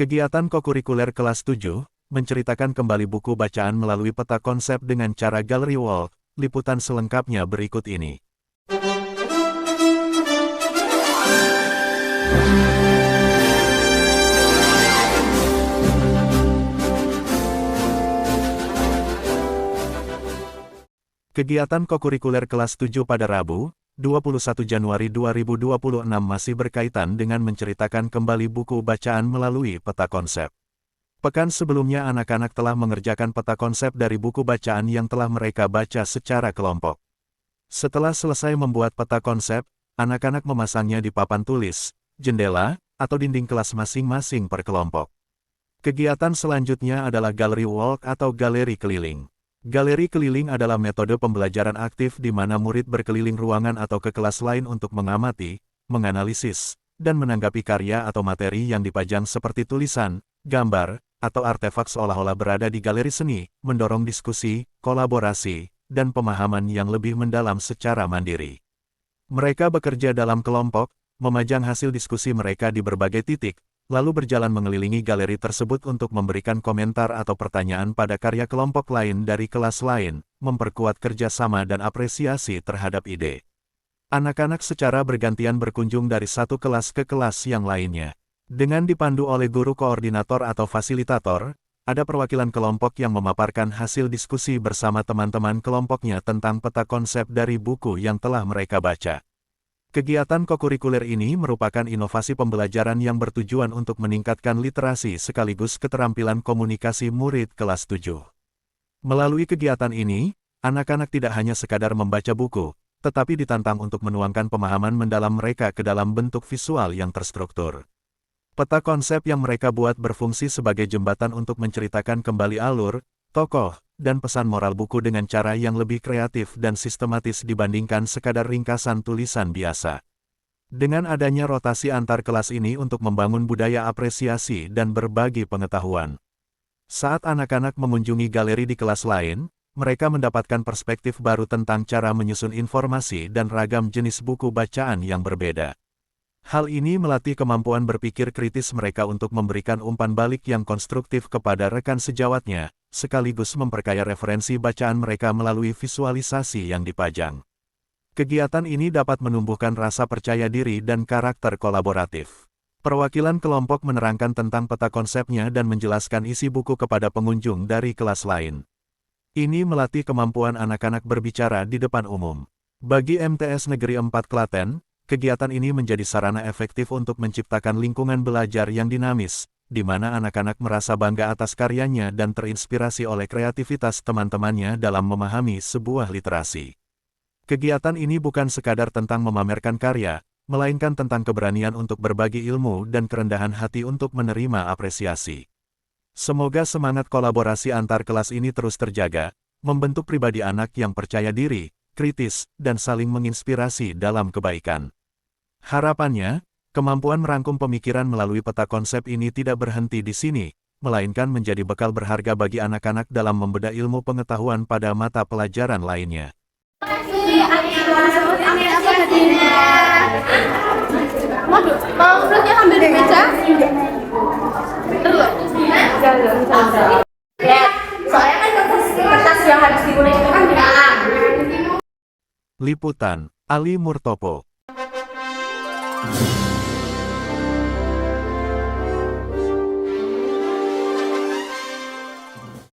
Kegiatan kokurikuler kelas 7, menceritakan kembali buku bacaan melalui peta konsep dengan cara Gallery Walk. Liputan selengkapnya berikut ini. Kegiatan kokurikuler kelas 7 pada Rabu, 21 Januari 2026 masih berkaitan dengan menceritakan kembali buku bacaan melalui peta konsep. Pekan sebelumnya anak-anak telah mengerjakan peta konsep dari buku bacaan yang telah mereka baca secara kelompok. Setelah selesai membuat peta konsep, anak-anak memasangnya di papan tulis, jendela, atau dinding kelas masing-masing per kelompok. Kegiatan selanjutnya adalah Gallery Walk atau galeri keliling. Galeri keliling adalah metode pembelajaran aktif di mana murid berkeliling ruangan atau ke kelas lain untuk mengamati, menganalisis, dan menanggapi karya atau materi yang dipajang seperti tulisan, gambar, atau artefak seolah-olah berada di galeri seni, mendorong diskusi, kolaborasi, dan pemahaman yang lebih mendalam secara mandiri. Mereka bekerja dalam kelompok, memajang hasil diskusi mereka di berbagai titik, lalu berjalan mengelilingi galeri tersebut untuk memberikan komentar atau pertanyaan pada karya kelompok lain dari kelas lain, memperkuat kerjasama dan apresiasi terhadap ide. Anak-anak secara bergantian berkunjung dari satu kelas ke kelas yang lainnya. Dengan dipandu oleh guru koordinator atau fasilitator, ada perwakilan kelompok yang memaparkan hasil diskusi bersama teman-teman kelompoknya tentang peta konsep dari buku yang telah mereka baca. Kegiatan kokurikuler ini merupakan inovasi pembelajaran yang bertujuan untuk meningkatkan literasi sekaligus keterampilan komunikasi murid kelas 7. Melalui kegiatan ini, anak-anak tidak hanya sekadar membaca buku, tetapi ditantang untuk menuangkan pemahaman mendalam mereka ke dalam bentuk visual yang terstruktur. Peta konsep yang mereka buat berfungsi sebagai jembatan untuk menceritakan kembali alur, tokoh, dan pesan moral buku dengan cara yang lebih kreatif dan sistematis dibandingkan sekadar ringkasan tulisan biasa. Dengan adanya rotasi antar kelas ini untuk membangun budaya apresiasi dan berbagi pengetahuan. Saat anak-anak mengunjungi galeri di kelas lain, mereka mendapatkan perspektif baru tentang cara menyusun informasi dan ragam jenis buku bacaan yang berbeda. Hal ini melatih kemampuan berpikir kritis mereka untuk memberikan umpan balik yang konstruktif kepada rekan sejawatnya, sekaligus memperkaya referensi bacaan mereka melalui visualisasi yang dipajang. Kegiatan ini dapat menumbuhkan rasa percaya diri dan karakter kolaboratif. Perwakilan kelompok menerangkan tentang peta konsepnya dan menjelaskan isi buku kepada pengunjung dari kelas lain. Ini melatih kemampuan anak-anak berbicara di depan umum. Bagi MTS Negeri 4 Klaten, kegiatan ini menjadi sarana efektif untuk menciptakan lingkungan belajar yang dinamis, di mana anak-anak merasa bangga atas karyanya dan terinspirasi oleh kreativitas teman-temannya dalam memahami sebuah literasi. Kegiatan ini bukan sekadar tentang memamerkan karya, melainkan tentang keberanian untuk berbagi ilmu dan kerendahan hati untuk menerima apresiasi. Semoga semangat kolaborasi antar kelas ini terus terjaga, membentuk pribadi anak yang percaya diri, kritis, dan saling menginspirasi dalam kebaikan. Harapannya, kemampuan merangkum pemikiran melalui peta konsep ini tidak berhenti di sini, melainkan menjadi bekal berharga bagi anak-anak dalam membedah ilmu pengetahuan pada mata pelajaran lainnya. Mau duduknya sambil di meja? Soalnya kan kertas yang harus dikuning itu kan bilang. Liputan, Ali Murtopo.